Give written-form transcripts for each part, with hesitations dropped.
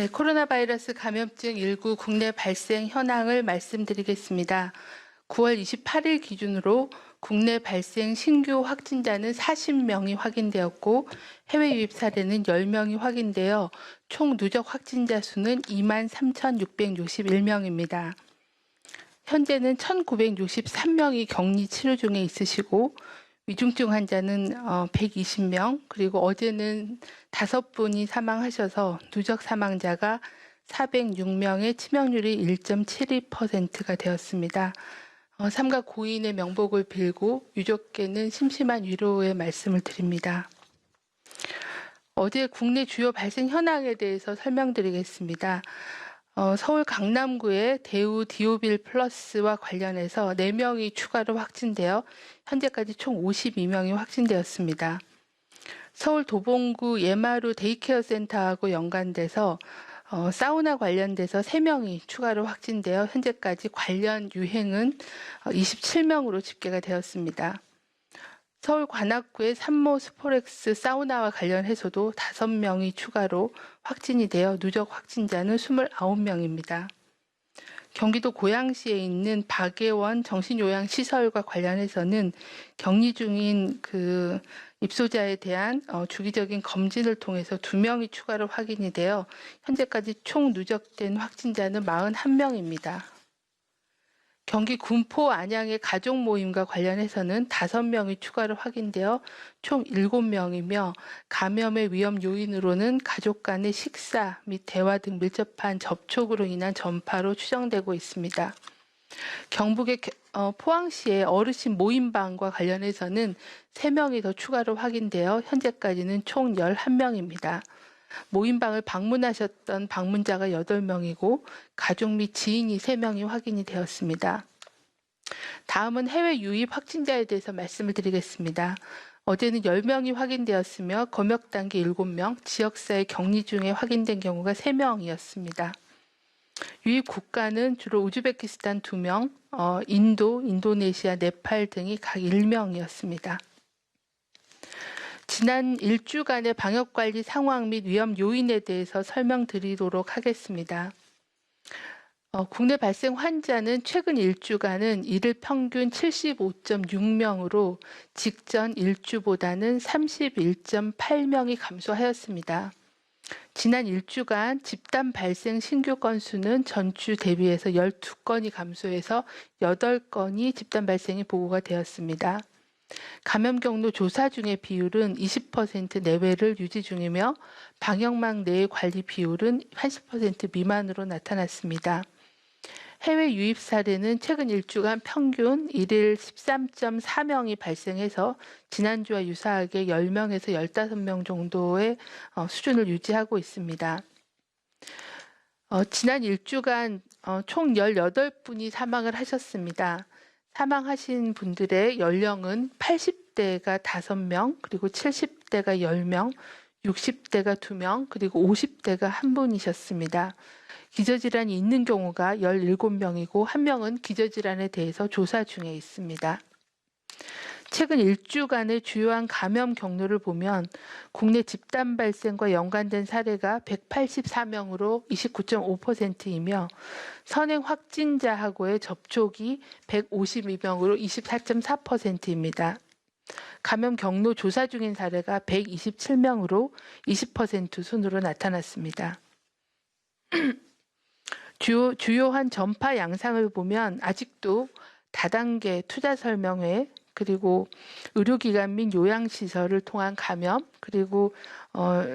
네, 코로나 바이러스 감염증 19 국내 발생 현황을 말씀드리겠습니다. 9월 28일 기준으로 국내 발생 신규 확진자는 40명이 확인되었고 해외 유입 사례는 10명이 확인되어 총 누적 확진자 수는 23,661명입니다. 현재는 1,963명이 격리 치료 중에 있으시고 위중증 환자는 120명, 그리고 어제는 5분이 사망하셔서 누적 사망자가 406명의 치명률이 1.72%가 되었습니다. 삼가 고인의 명복을 빌고 유족께는 심심한 위로의 말씀을 드립니다. 어제 국내 주요 발생 현황에 대해서 설명드리겠습니다. 서울 강남구의 대우 디오빌 플러스와 관련해서 4명이 추가로 확진되어 현재까지 총 52명이 확진되었습니다. 서울 도봉구 예마루 데이케어 센터하고 연관돼서 사우나 관련돼서 3명이 추가로 확진되어 현재까지 관련 유행은 27명으로 집계가 되었습니다. 서울 관악구의 산모 스포렉스 사우나와 관련해서도 5명이 추가로 확진이 되어 누적 확진자는 29명입니다. 경기도 고양시에 있는 박예원 정신요양시설과 관련해서는 격리 중인 입소자에 대한 주기적인 검진을 통해서 2명이 추가로 확인이 되어 현재까지 총 누적된 확진자는 41명입니다. 경기 군포 안양의 가족 모임과 관련해서는 5명이 추가로 확인되어 총 7명이며 감염의 위험 요인으로는 가족 간의 식사 및 대화 등 밀접한 접촉으로 인한 전파로 추정되고 있습니다. 경북의 포항시의 어르신 모임방과 관련해서는 3명이 더 추가로 확인되어 현재까지는 총 11명입니다. 모임방을 방문하셨던 방문자가 8명이고 가족 및 지인이 3명이 확인이 되었습니다. 다음은 해외 유입 확진자에 대해서 말씀을 드리겠습니다. 어제는 10명이 확인되었으며 검역 단계 7명, 지역사회 격리 중에 확인된 경우가 3명이었습니다. 유입 국가는 주로 우즈베키스탄 2명, 인도, 인도네시아, 네팔 등이 각 1명이었습니다. 지난 일주간의 방역관리 상황 및 위험 요인에 대해서 설명드리도록 하겠습니다. 국내 발생 환자는 최근 일주간은 일일 평균 75.6명으로 직전 일주보다는 31.8명이 감소하였습니다. 지난 일주간 집단 발생 신규 건수는 전주 대비해서 12건이 감소해서 8건이 집단 발생이 보고가 되었습니다. 감염 경로 조사 중의 비율은 20% 내외를 유지 중이며 방역망 내의 관리 비율은 80% 미만으로 나타났습니다. 해외 유입 사례는 최근 일주간 평균 일일 13.4명이 발생해서 지난주와 유사하게 10명에서 15명 정도의 수준을 유지하고 있습니다. 지난 일주간 총 18분이 사망을 하셨습니다. 사망하신 분들의 연령은 80대가 5명, 그리고 70대가 10명, 60대가 2명, 그리고 50대가 1분이셨습니다. 기저질환이 있는 경우가 17명이고 1명은 기저질환에 대해서 조사 중에 있습니다. 최근 일주간의 주요한 감염 경로를 보면 국내 집단 발생과 연관된 사례가 184명으로 29.5%이며 선행 확진자하고의 접촉이 152명으로 24.4%입니다. 감염 경로 조사 중인 사례가 127명으로 20% 순으로 나타났습니다. 주요한 전파 양상을 보면 아직도 다단계 투자 설명회, 그리고 의료기관 및 요양시설을 통한 감염, 그리고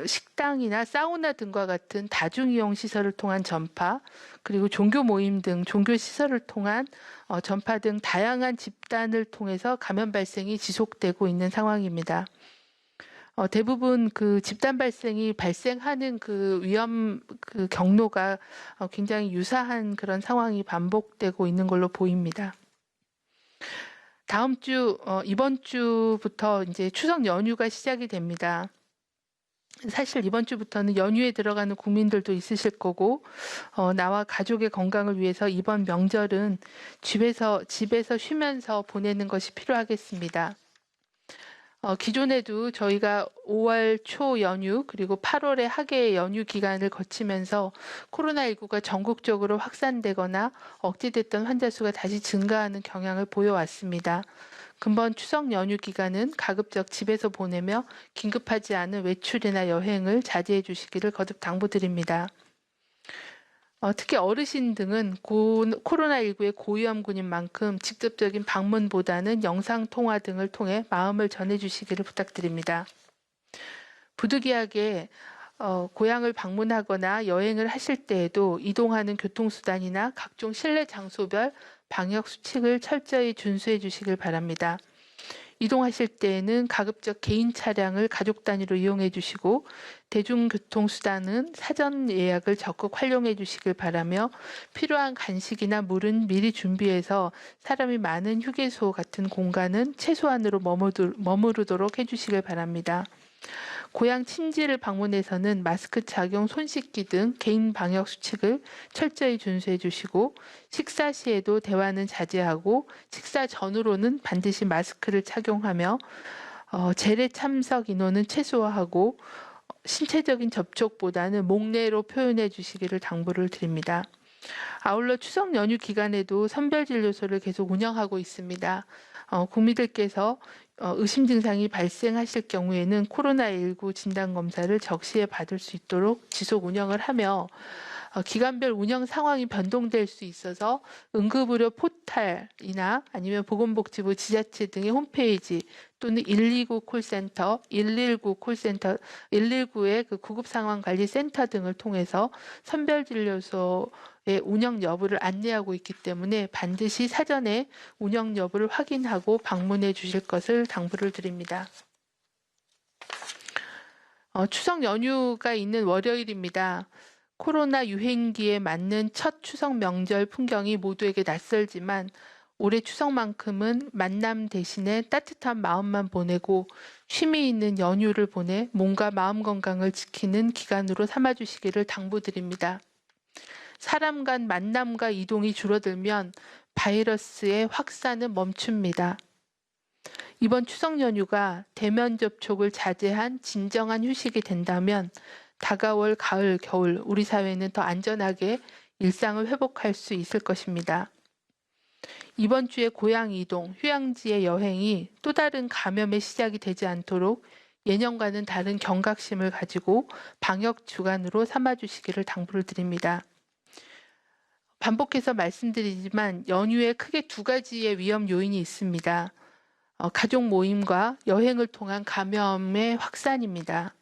식당이나 사우나 등과 같은 다중이용시설을 통한 전파, 그리고 종교 모임 등 종교시설을 통한 전파 등 다양한 집단을 통해서 감염 발생이 지속되고 있는 상황입니다. 대부분 집단 발생이 발생하는 위험 경로가 굉장히 유사한 그런 상황이 반복되고 있는 걸로 보입니다. 다음 주, 이번 주부터 이제 추석 연휴가 시작이 됩니다. 사실 이번 주부터는 연휴에 들어가는 국민들도 있으실 거고, 나와 가족의 건강을 위해서 이번 명절은 집에서 쉬면서 보내는 것이 필요하겠습니다. 기존에도 저희가 5월 초 연휴 그리고 8월에 학예 연휴 기간을 거치면서 코로나19가 전국적으로 확산되거나 억제됐던 환자 수가 다시 증가하는 경향을 보여왔습니다. 금번 추석 연휴 기간은 가급적 집에서 보내며 긴급하지 않은 외출이나 여행을 자제해 주시기를 거듭 당부드립니다. 특히 어르신 등은 코로나19의 고위험군인 만큼 직접적인 방문보다는 영상통화 등을 통해 마음을 전해주시기를 부탁드립니다. 부득이하게 고향을 방문하거나 여행을 하실 때에도 이동하는 교통수단이나 각종 실내 장소별 방역 수칙을 철저히 준수해 주시길 바랍니다. 이동하실 때에는 가급적 개인 차량을 가족 단위로 이용해 주시고 대중교통수단은 사전 예약을 적극 활용해 주시길 바라며 필요한 간식이나 물은 미리 준비해서 사람이 많은 휴게소 같은 공간은 최소한으로 머무르도록 해주시길 바랍니다. 고향 친지를 방문해서는 마스크 착용, 손 씻기 등 개인 방역 수칙을 철저히 준수해 주시고 식사 시에도 대화는 자제하고 식사 전후로는 반드시 마스크를 착용하며 재래 참석 인원은 최소화하고 신체적인 접촉보다는 목례로 표현해 주시기를 당부를 드립니다. 아울러 추석 연휴 기간에도 선별진료소를 계속 운영하고 있습니다. 국민들께서 의심 증상이 발생하실 경우에는 코로나19 진단검사를 적시에 받을 수 있도록 지속 운영을 하며 기간별 운영 상황이 변동될 수 있어서 응급의료 포탈이나 아니면 보건복지부 지자체 등의 홈페이지 또는 129 콜센터, 119 콜센터, 119의 그 구급상황관리센터 등을 통해서 선별진료소의 운영 여부를 안내하고 있기 때문에 반드시 사전에 운영 여부를 확인하고 방문해 주실 것을 당부를 드립니다. 추석 연휴가 있는 월요일입니다. 코로나 유행기에 맞는 첫 추석 명절 풍경이 모두에게 낯설지만 올해 추석만큼은 만남 대신에 따뜻한 마음만 보내고 쉼이 있는 연휴를 보내 몸과 마음 건강을 지키는 기간으로 삼아주시기를 당부드립니다. 사람 간 만남과 이동이 줄어들면 바이러스의 확산은 멈춥니다. 이번 추석 연휴가 대면 접촉을 자제한 진정한 휴식이 된다면 다가올 가을, 겨울 우리 사회는 더 안전하게 일상을 회복할 수 있을 것입니다. 이번 주에 고향 이동, 휴양지의 여행이 또 다른 감염의 시작이 되지 않도록 예년과는 다른 경각심을 가지고 방역 주간으로 삼아주시기를 당부를 드립니다. 반복해서 말씀드리지만 연휴에 크게 두 가지의 위험 요인이 있습니다. 가족 모임과 여행을 통한 감염의 확산입니다.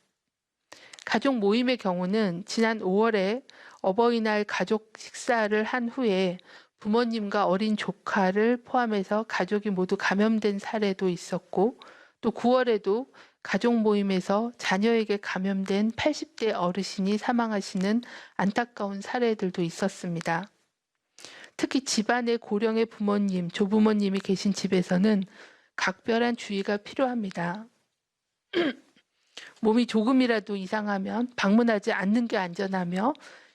가족 모임의 경우는 지난 5월에 어버이날 가족 식사를 한 후에 부모님과 어린 조카를 포함해서 가족이 모두 감염된 사례도 있었고 또 9월에도 가족 모임에서 자녀에게 감염된 80대 어르신이 사망하시는 안타까운 사례들도 있었습니다. 특히 집안에 고령의 부모님, 조부모님이 계신 집에서는 각별한 주의가 필요합니다. 몸이 조금이라도 이상하면 방문하지 않는 게 안전하며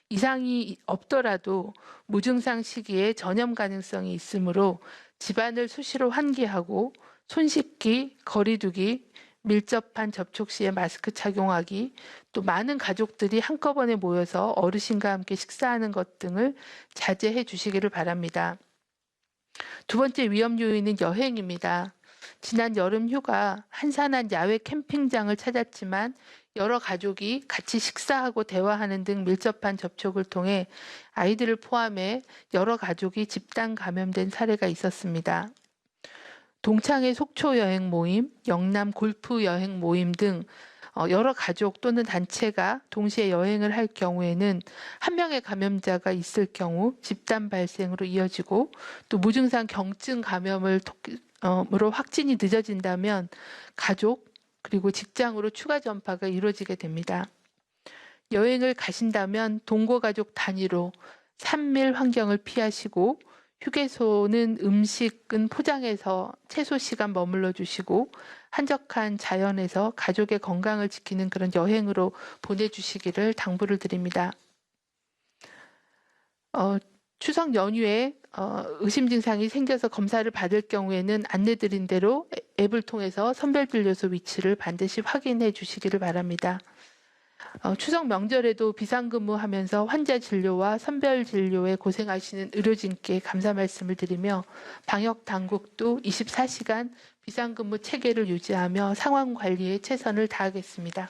이상이 없더라도 무증상 시기에 전염 가능성이 있으므로 집안을 수시로 환기하고 손 씻기, 거리 두기, 밀접한 접촉 시에 마스크 착용하기, 또 많은 가족들이 한꺼번에 모여서 어르신과 함께 식사하는 것 등을 자제해 주시기를 바랍니다. 두 번째 위험 요인은 여행입니다. 지난 여름 휴가 한산한 야외 캠핑장을 찾았지만 여러 가족이 같이 식사하고 대화하는 등 밀접한 접촉을 통해 아이들을 포함해 여러 가족이 집단 감염된 사례가 있었습니다. 동창회 속초 여행 모임, 영남 골프 여행 모임 등 여러 가족 또는 단체가 동시에 여행을 할 경우에는 한 명의 감염자가 있을 경우 집단 발생으로 이어지고 또 무증상 경증 감염으로 확진이 늦어진다면 가족 그리고 직장으로 추가 전파가 이루어지게 됩니다. 여행을 가신다면 동거가족 단위로 산밀 환경을 피하시고 휴게소는 음식은 포장해서 최소 시간 머물러 주시고 한적한 자연에서 가족의 건강을 지키는 그런 여행으로 보내주시기를 당부를 드립니다. 추석 연휴에 의심 증상이 생겨서 검사를 받을 경우에는 안내드린 대로 앱을 통해서 선별진료소 위치를 반드시 확인해 주시기를 바랍니다. 추석 명절에도 비상근무하면서 환자 진료와 선별 진료에 고생하시는 의료진께 감사 말씀을 드리며 방역 당국도 24시간 비상근무 체계를 유지하며 상황 관리에 최선을 다하겠습니다.